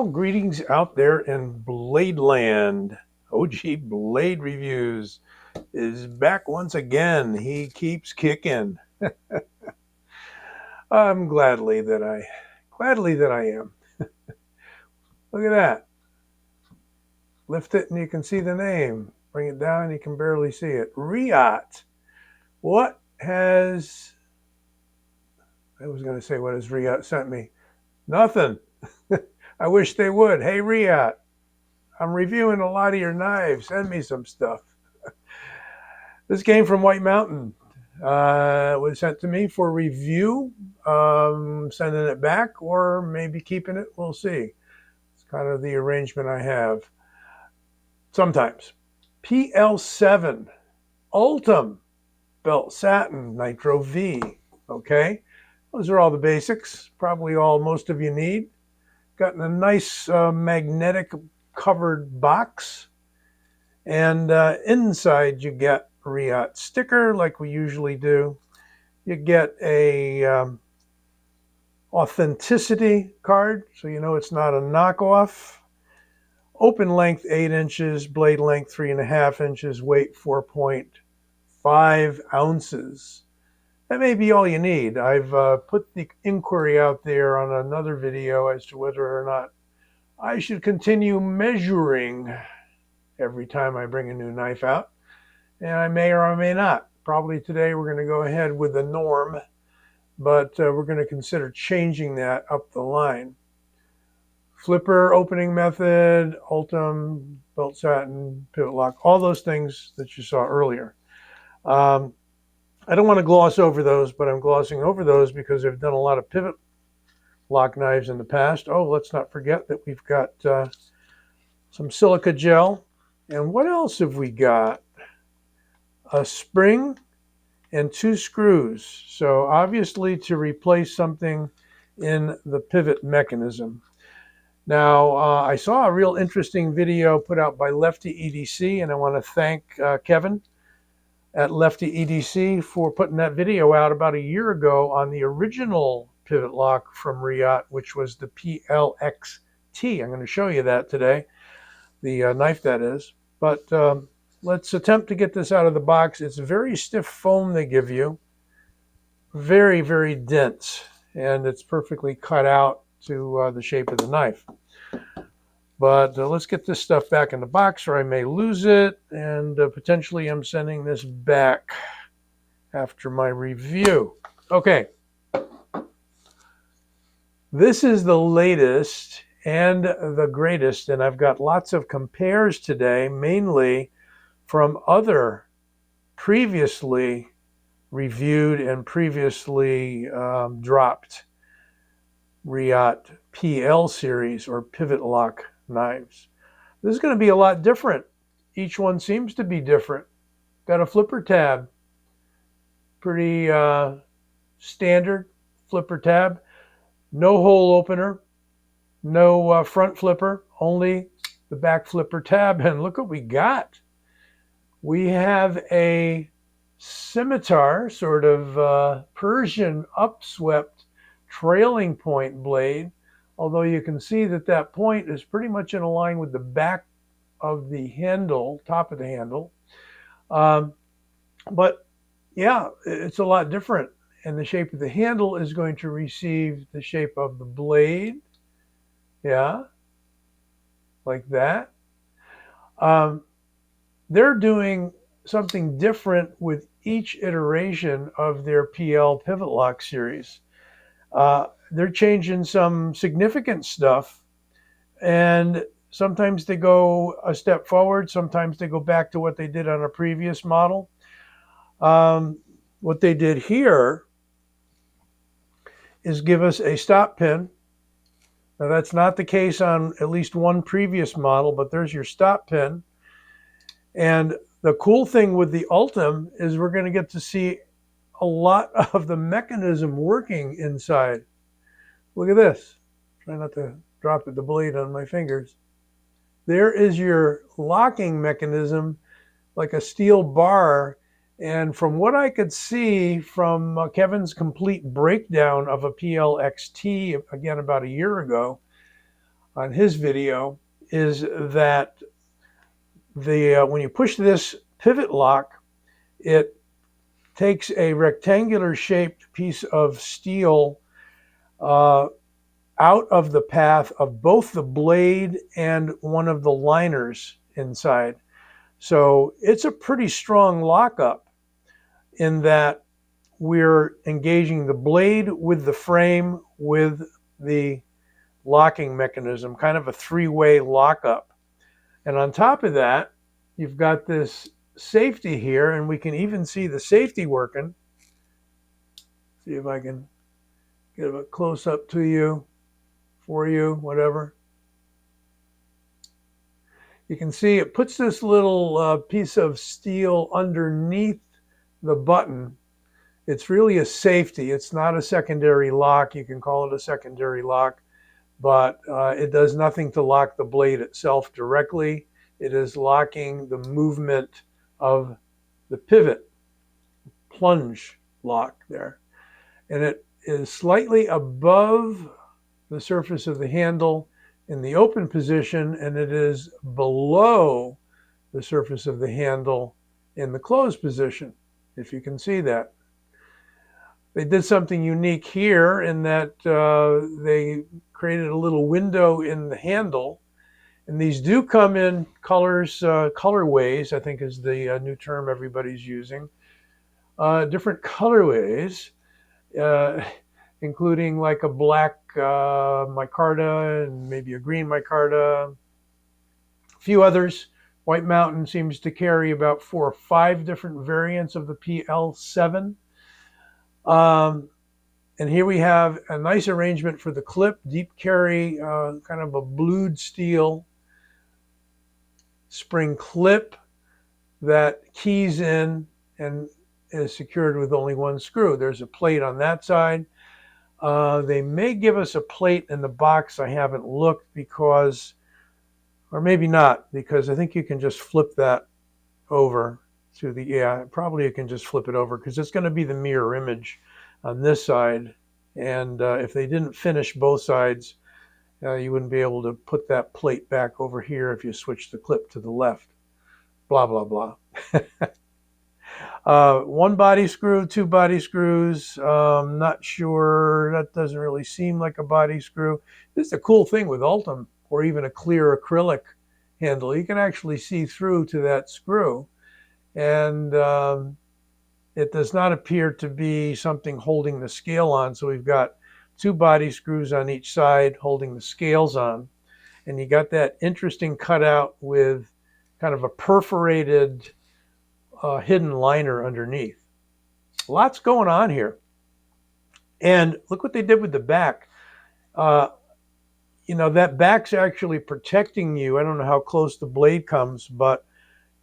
Well, greetings out there in Blade Land. OG Blade Reviews is back once again. He keeps kicking. I'm gladly that I am. Look at that. Lift it and you can see the name. Bring it down and you can barely see it. Reate. What has what has Reate sent me? Nothing. I wish they would. Hey Reate, I'm reviewing a lot of your knives. Send me some stuff. This came from White Mountain. It was sent to me for review. Sending it back or maybe keeping it. We'll see. It's kind of the arrangement I have. Sometimes. PL-7 Ultem belt satin nitro V. Okay. Those are all the basics. Probably all most of you need. Got in a nice magnetic covered box. And inside you get a Reate sticker like we usually do. You get a authenticity card, so you know it's not a knockoff. Open length 8 inches, blade length 3.5 inches, weight 4.5 ounces. That may be all you need. I've put the inquiry out there on another video as to whether or not I should continue measuring every time I bring a new knife out. And I may or I may not. Probably today we're going to go ahead with the norm, but we're going to consider changing that up the line. Flipper opening method, Ultem, belt satin, pivot lock, all those things that you saw earlier. I don't want to gloss over those, but I'm glossing over those because I've done a lot of pivot lock knives in the past. Oh, let's not forget that we've got some silica gel. And what else have we got? A spring and 2 screws. So obviously to replace something in the pivot mechanism. Now, I saw a real interesting video put out by Lefty EDC, and I want to thank Kevin at Lefty EDC for putting that video out about a year ago on the original pivot lock from Reate, which was the PL-XT. I'm going to show you that today, the knife that is. But let's attempt to get this out of the box. It's very stiff foam they give you, very, very dense, and it's perfectly cut out to the shape of the knife. But let's get this stuff back in the box or I may lose it, and potentially I'm sending this back after my review. Okay. This is the latest and the greatest, and I've got lots of compares today, mainly from other previously reviewed and previously dropped Reate PL series or pivot lock knives. This is going to be a lot different. Each one seems to be different. Got a flipper tab. Pretty standard flipper tab. No hole opener. No front flipper. Only the back flipper tab. And look what we got. We have a scimitar, sort of Persian upswept trailing point blade, although you can see that that point is pretty much in a line with the back of the handle, top of the handle. But yeah, it's a lot different, and the shape of the handle is going to receive the shape of the blade. Yeah, like that. They're doing something different with each iteration of their PL pivot lock series. They're changing some significant stuff, and sometimes they go a step forward, sometimes they go back to what they did on a previous model. What they did here is give us a stop pin. Now that's not the case on at least one previous model, but there's your stop pin. And the cool thing with the Ultem is we're going to get to see a lot of the mechanism working inside. Look at this. Try not to drop the blade on my fingers. There is your locking mechanism, like a steel bar. And from what I could see from Kevin's complete breakdown of a PL-XT, again, about a year ago, on his video is that when you push this pivot lock, it takes a rectangular shaped piece of steel out of the path of both the blade and one of the liners inside. So it's a pretty strong lockup in that we're engaging the blade with the frame with the locking mechanism, kind of a three-way lockup. And on top of that, you've got this safety here, and we can even see the safety working. See if I can get a close up to you, for you, whatever. You can see it puts this little piece of steel underneath the button. It's really a safety. It's not a secondary lock. You can call it a secondary lock, but it does nothing to lock the blade itself directly. It is locking the movement of the pivot plunge lock there. And it is slightly above the surface of the handle in the open position, and it is below the surface of the handle in the closed position, if you can see that. They did something unique here in that they created a little window in the handle, and these do come in colors, colorways, I think is the new term everybody's using. Different colorways, including like a black micarta and maybe a green micarta, a few others. White Mountain seems to carry about 4 or 5 different variants of the PL-7. And here we have a nice arrangement for the clip, deep carry, kind of a blued steel spring clip that keys in and is secured with only one screw. There's a plate on that side. They may give us a plate in the box. I haven't looked because, or maybe not, because I think you can just flip that over to the, yeah, probably you can just flip it over because it's going to be the mirror image on this side. And if they didn't finish both sides, you wouldn't be able to put that plate back over here if you switch the clip to the left. Blah, blah, blah. 1 body screw, 2 body screws. Not sure. That doesn't really seem like a body screw. This is a cool thing with Ultem, or even a clear acrylic handle. You can actually see through to that screw. And it does not appear to be something holding the scale on. So we've got 2 body screws on each side holding the scales on. And you got that interesting cutout with kind of a perforated hidden liner underneath. Lots going on here. And look what they did with the back. You know, that back's actually protecting you. I don't know how close the blade comes, but,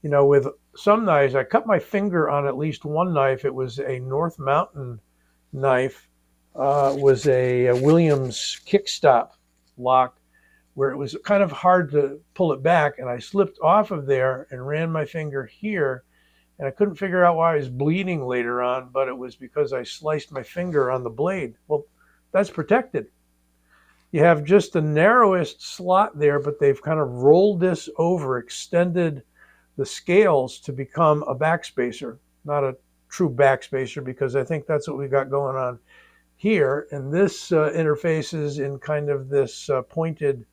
you know, with some knives, I cut my finger on at least one knife. It was a North Mountain knife. Was a Williams kickstop lock where it was kind of hard to pull it back, and I slipped off of there and ran my finger here, and I couldn't figure out why I was bleeding later on, but it was because I sliced my finger on the blade. Well, that's protected. You have just the narrowest slot there, but they've kind of rolled this over, extended the scales to become a backspacer, not a true backspacer, because I think that's what we got going on here. And this interfaces in kind of this pointed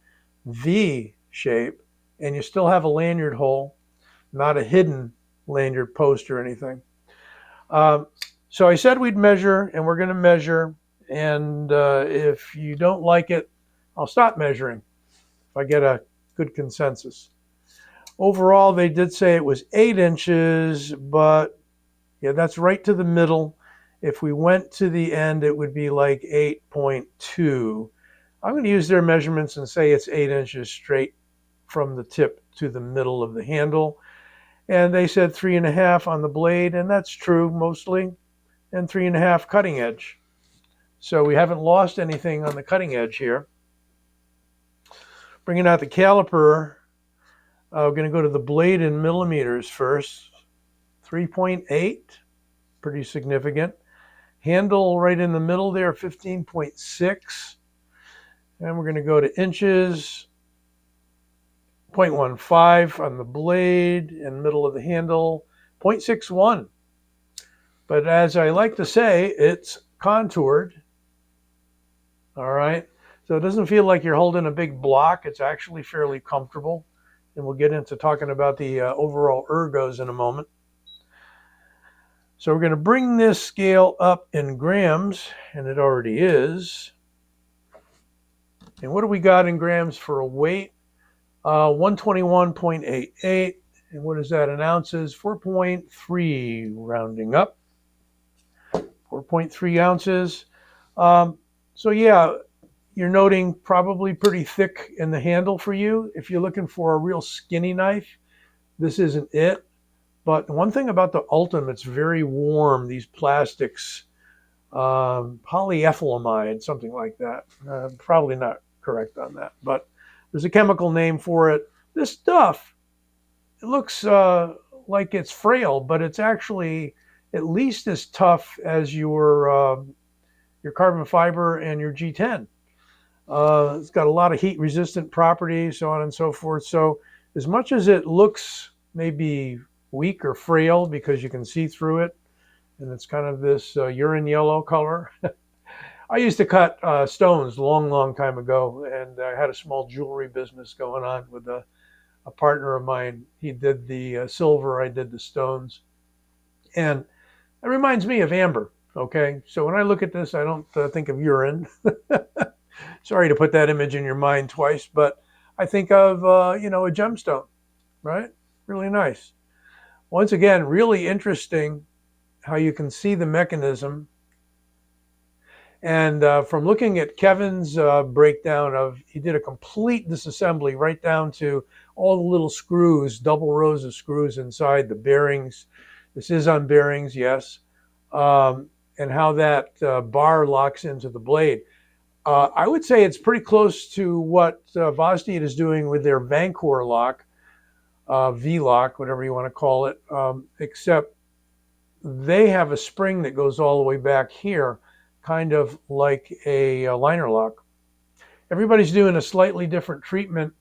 V shape, and you still have a lanyard hole, not a hidden lanyard post or anything. So I said we'd measure, and we're going to measure. And if you don't like it, I'll stop measuring if I get a good consensus. Overall, they did say it was 8 inches, but yeah, that's right to the middle. If we went to the end, it would be like 8.2. I'm going to use their measurements and say it's 8 inches straight from the tip to the middle of the handle. And they said 3.5 on the blade, and that's true mostly, and 3.5 cutting edge. So we haven't lost anything on the cutting edge here. Bringing out the caliper, we're going to go to the blade in millimeters first. 3.8, pretty significant. Handle right in the middle there, 15.6. And we're going to go to inches. 0.15 on the blade and middle of the handle, 0.61. But as I like to say, it's contoured. All right. So it doesn't feel like you're holding a big block. It's actually fairly comfortable. And we'll get into talking about the overall ergos in a moment. So we're going to bring this scale up in grams, and it already is. And what do we got in grams for a weight? 121.88. And what is that in ounces? 4.3, rounding up. 4.3 ounces. So yeah, you're noting probably pretty thick in the handle for you. If you're looking for a real skinny knife, this isn't it. But one thing about the Ultem, it's very warm, these plastics, polyethylamide, something like that. Probably not correct on that, but there's a chemical name for it. This stuff, it looks like it's frail, but it's actually at least as tough as your carbon fiber and your G10. It's got a lot of heat resistant properties, so on and so forth. So as much as it looks maybe weak or frail because you can see through it, and it's kind of this urine yellow color. I used to cut stones long time ago, and I had a small jewelry business going on with a partner of mine. He did the silver, I did the stones. And it reminds me of amber, okay? So when I look at this, I don't think of urine. Sorry to put that image in your mind twice, but I think of, a gemstone, right? Really nice. Once again, really interesting how you can see the mechanism. And from looking at Kevin's breakdown of, he did a complete disassembly right down to all the little screws, double rows of screws inside the bearings. This is on bearings, yes. And how that bar locks into the blade. I would say it's pretty close to what Vosteed is doing with their Vancor lock, V-lock, whatever you want to call it, except they have a spring that goes all the way back here, kind of like a liner lock. Everybody's doing a slightly different treatment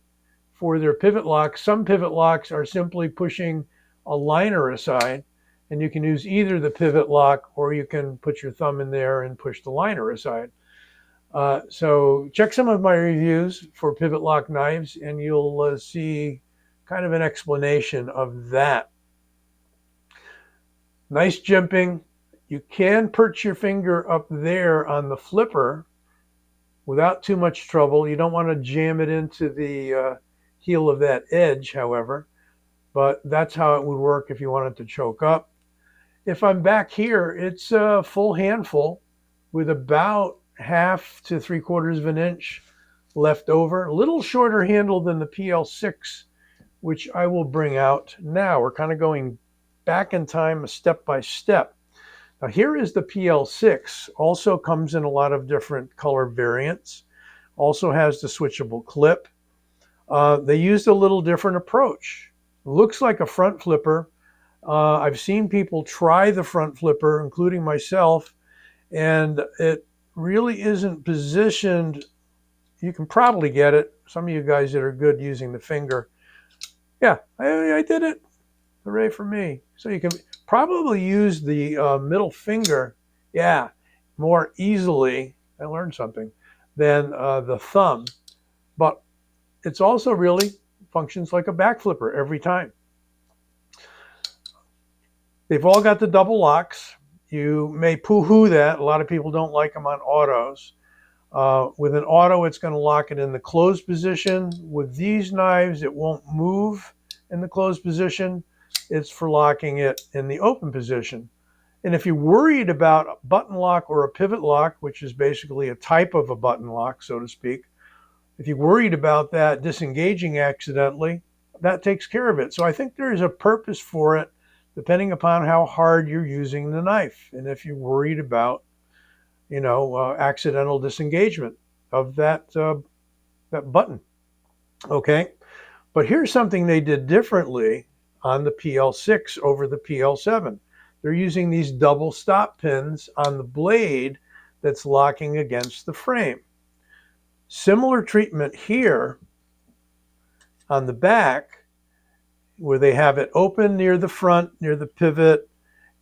for their pivot locks. Some pivot locks are simply pushing a liner aside, and you can use either the pivot lock or you can put your thumb in there and push the liner aside. So check some of my reviews for pivot lock knives, and you'll see kind of an explanation of that. Nice jimping. You can perch your finger up there on the flipper without too much trouble. You don't want to jam it into the heel of that edge, however, but that's how it would work if you wanted to choke up. If I'm back here, it's a full handful with about 1/2 to 3/4 of an inch left over. A little shorter handle than the PL-6, which I will bring out now. We're kind of going back in time step by step. Now here is the PL-6, also comes in a lot of different color variants, also has the switchable clip. They used a little different approach. Looks like a front flipper. I've seen people try the front flipper, including myself, and it really isn't positioned. You can probably get it. Some of you guys that are good using the finger. Yeah, I did it. Hooray for me. So you can probably use the middle finger, yeah, more easily, I learned something, than the thumb. But it's also really functions like a back flipper every time. They've all got the double locks. You may poo-hoo that. A lot of people don't like them on autos. With an auto, it's going to lock it in the closed position. With these knives, it won't move in the closed position. It's for locking it in the open position. And if you're worried about a button lock or a pivot lock, which is basically a type of a button lock, so to speak, if you're worried about that disengaging accidentally, that takes care of it. So I think there is a purpose for it, depending upon how hard you're using the knife. And if you're worried about, accidental disengagement of that button. Okay. But here's something they did differently on the PL-6 over the PL-7. They're using these double stop pins on the blade that's locking against the frame. Similar treatment here On the back, where they have it open near the front, near the pivot,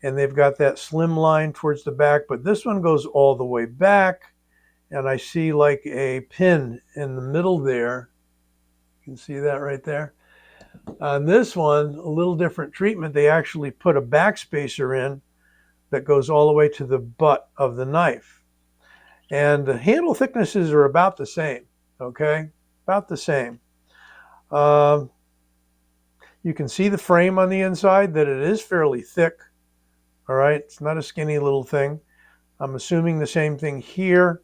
and they've got that slim line towards the back, but this one goes all the way back, and I see like a pin in the middle there. You can see that right there. On this one, a little different treatment. They actually put a backspacer in that goes all the way to the butt of the knife. And the handle thicknesses are about the same, okay? About the same. You can see the frame on the inside, that it is fairly thick, all right? It's not a skinny little thing. I'm assuming the same thing here.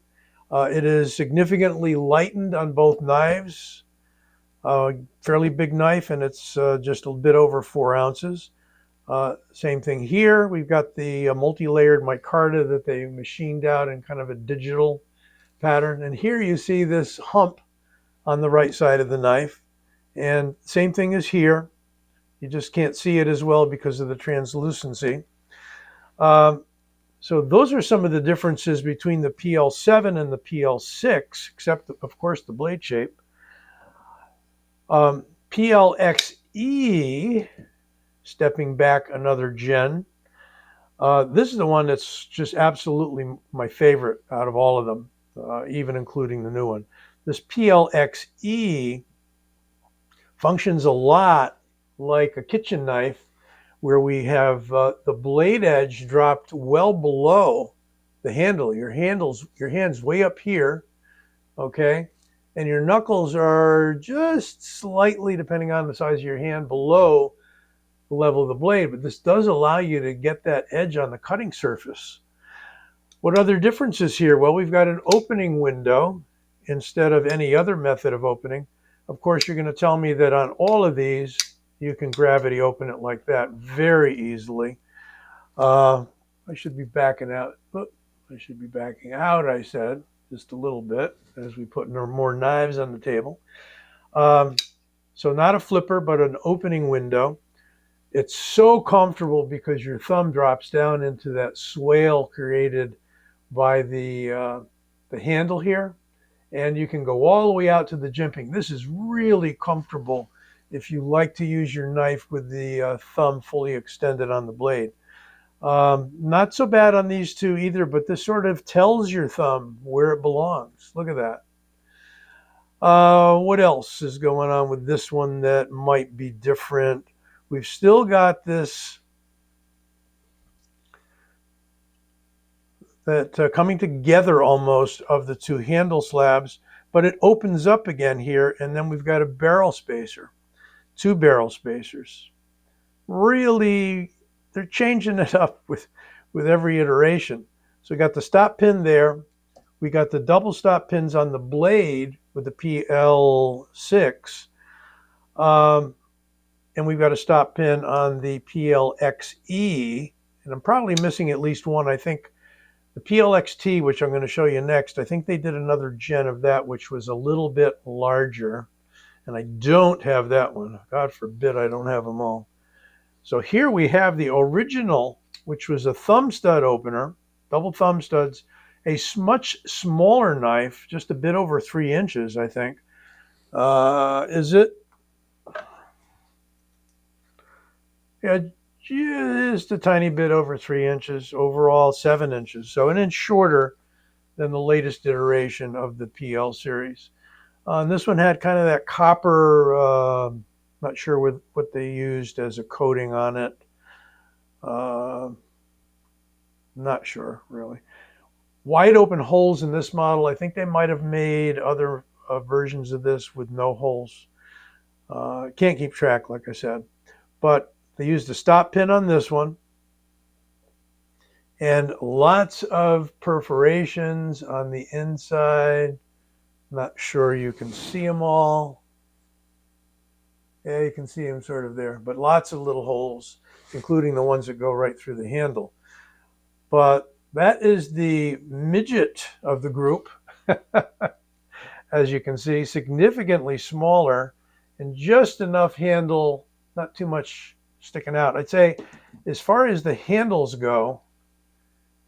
It is significantly lightened on both knives. Fairly big knife, and it's just a bit over 4 ounces. Same thing here. We've got the multi-layered micarta that they machined out in kind of a digital pattern. And here you see this hump on the right side of the knife. And same thing as here. You just can't see it as well because of the translucency. So those are some of the differences between the PL-7 and the PL-6, except, of course, the blade shape. PL-XE, stepping back another gen. This is the one that's just absolutely my favorite out of all of them, even including the new one. This PL-XE functions a lot like a kitchen knife, where we have the blade edge dropped well below the handle. Your hand's way up here, okay? And your knuckles are just slightly, depending on the size of your hand, below the level of the blade. But this does allow you to get that edge on the cutting surface. What other differences here? Well, we've got an opening window instead of any other method of opening. Of course, you're going to tell me that on all of these, you can gravity open it like that very easily. I should be backing out. I should be backing out, I said, just a little bit as we put more knives on the table. So not a flipper, but an opening window. It's so comfortable because your thumb drops down into that swale created by the handle here. And you can go all the way out to the jimping. This is really comfortable if you like to use your knife with the thumb fully extended on the blade. Not so bad on these two either, but this sort of tells your thumb where it belongs. Look at that. What else is going on with this one that might be different? We've still got this coming together almost of the two handle slabs, but it opens up again here, and then we've got a barrel spacer. 2 barrel spacers. Really, they're changing it up with every iteration. So we got the stop pin there. We got the double stop pins on the blade with the PL-6. And we've got a stop pin on the PL-XE. And I'm probably missing at least one. I think the PL-XT, which I'm going to show you next, I think they did another gen of that, which was a little bit larger. And I don't have that one. God forbid I don't have them all. So here we have the original, which was a thumb stud opener, double thumb studs, a much smaller knife, just a bit over 3 inches, I think. Is it? Yeah, just a tiny bit over 3 inches. Overall, 7 inches. So an inch shorter than the latest iteration of the PL series. And this one had kind of that copper, not sure what they used as a coating on it. Not sure, really. Wide open holes in this model. I think they might have made other versions of this with no holes. Can't keep track, like I said. But they used a stop pin on this one. And lots of perforations on the inside. Not sure you can see them all. Yeah, you can see them sort of there, but lots of little holes, including the ones that go right through the handle. But that is the midget of the group. As you can see, significantly smaller and just enough handle, not too much sticking out. I'd say as far as the handles go,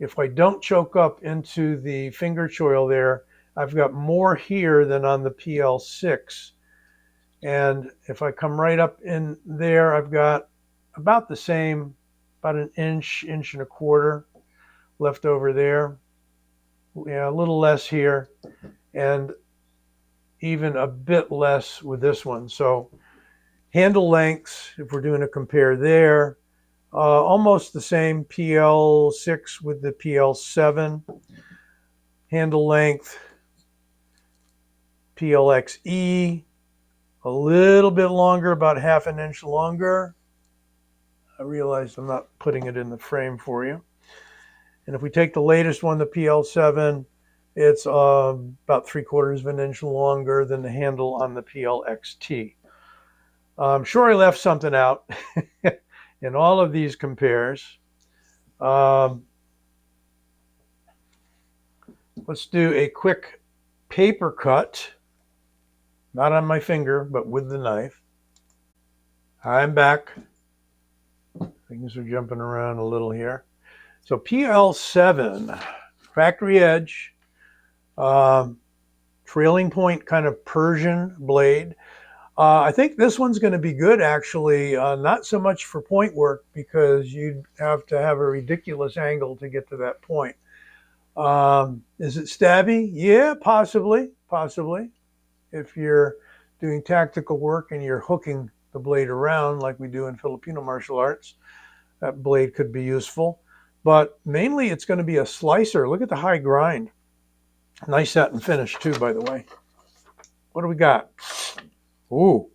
if I don't choke up into the finger choil there, I've got more here than on the PL-6. And if I come right up in there, I've got about the same, about an inch, inch and a quarter left over there. Yeah, a little less here, and even a bit less with this one. So handle lengths, if we're doing a compare there, almost the same PL6 with the PL7. Handle length, PLXE, a little bit longer, about half an inch longer. I realized I'm not putting it in the frame for you. And if we take the latest one, the PL7, it's about 3/4 of an inch longer than the handle on the PLXT. I'm sure I left something out in all of these compares. Let's do a quick paper cut, not on my finger, but with the knife. I'm back. Things are jumping around a little here. So PL7, factory edge, trailing point kind of Persian blade. I think this one's going to be good, actually, not so much for point work because you'd have to have a ridiculous angle to get to that point. Is it stabby? Yeah, possibly. If you're doing tactical work and you're hooking the blade around like we do in Filipino martial arts, that blade could be useful. But mainly it's going to be a slicer. Look at the high grind. Nice satin finish too, by the way. What do we got? Ooh,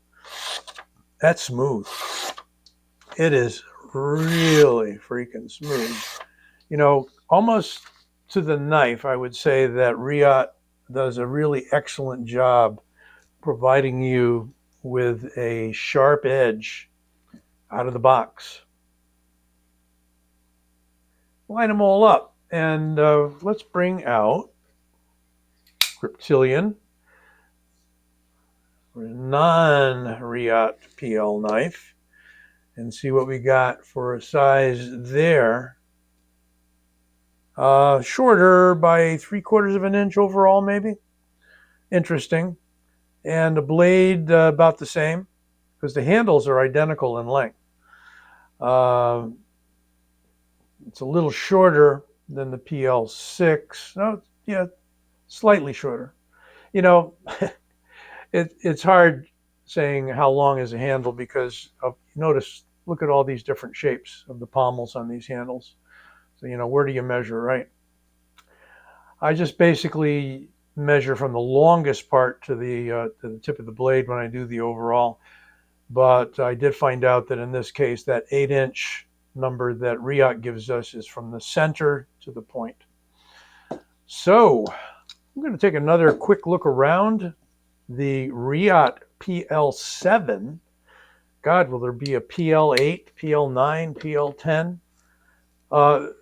that's smooth. It is really freaking smooth. You know, almost to the knife, I would say that Reate does a really excellent job providing you with a sharp edge out of the box. Line them all up, and let's bring out Reptilian, non-Reate PL knife, and see what we got for a size there. Shorter by 3/4 of an inch overall, maybe. Interesting. And the blade about the same, because the handles are identical in length. It's a little shorter than the PL6. No, yeah, slightly shorter. You know, it's hard saying how long is a handle because notice, look at all these different shapes of the pommels on these handles. So, you know, where do you measure, right? I just basically measure from the longest part to the tip of the blade when I do the overall. But I did find out that in this case, that 8-inch number that Reate gives us is from the center to the point. So I'm going to take another quick look around the Reate PL7. God, will there be a PL8, PL9, PL10?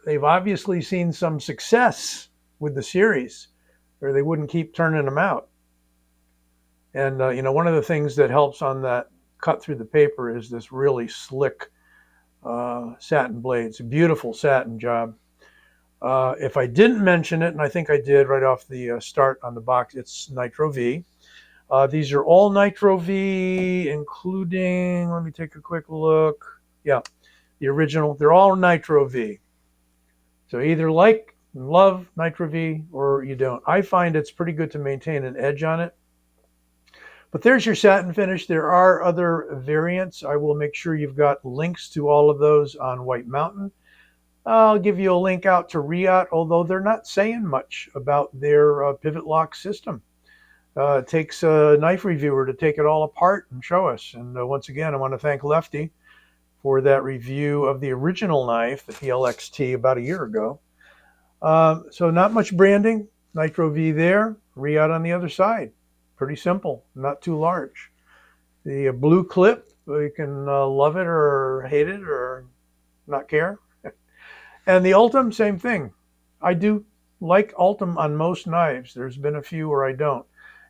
They've obviously seen some success with the series, or they wouldn't keep turning them out. And, you know, one of the things that helps on that cut through the paper is this really slick satin blade. It's a beautiful satin job. If I didn't mention it, and I think I did right off the start on the box, it's Nitro V. These are all Nitro V, including, let me take a quick look. Yeah, the original. They're all Nitro V. So either like and love Nitro V or you don't. I find it's pretty good to maintain an edge on it. But there's your satin finish. There are other variants. I will make sure you've got links to all of those on White Mountain. I'll give you a link out to Reate, although they're not saying much about their pivot lock system. It takes a knife reviewer to take it all apart and show us. And once again, I want to thank Lefty for that review of the original knife, the PLXT, about a year ago. So not much branding. Nitro V there, Reate on the other side. Pretty simple, not too large. The blue clip, you can love it or hate it or not care. And the Ultem, same thing. I do like Ultem on most knives. There's been a few where I don't.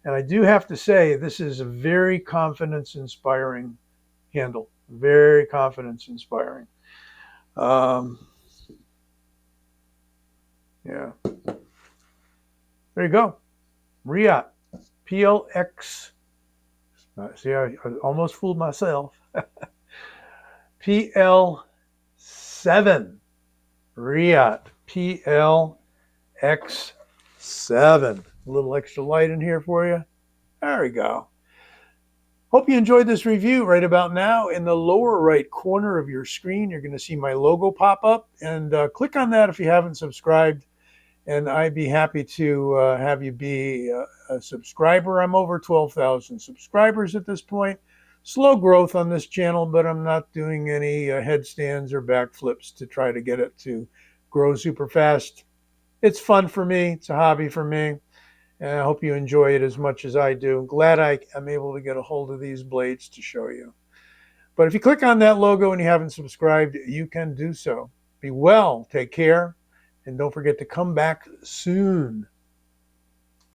And I do have to say, this is a very confidence-inspiring handle. Very confidence-inspiring. Yeah. There you go. Reate. PLX See, I almost fooled myself. PL-7 Reate PL-7. A little extra light in here for you. There we go. Hope you enjoyed this review. Right about now, in the lower right corner of your screen, you're going to see my logo pop up, and click on that if you haven't subscribed. And I'd be happy to have you be a subscriber. I'm over 12,000 subscribers at this point. Slow growth on this channel, but I'm not doing any headstands or backflips to try to get it to grow super fast. It's fun for me. It's a hobby for me. And I hope you enjoy it as much as I do. I'm glad I'm able to get a hold of these blades to show you. But if you click on that logo and you haven't subscribed, you can do so. Be well, take care, and don't forget to come back soon.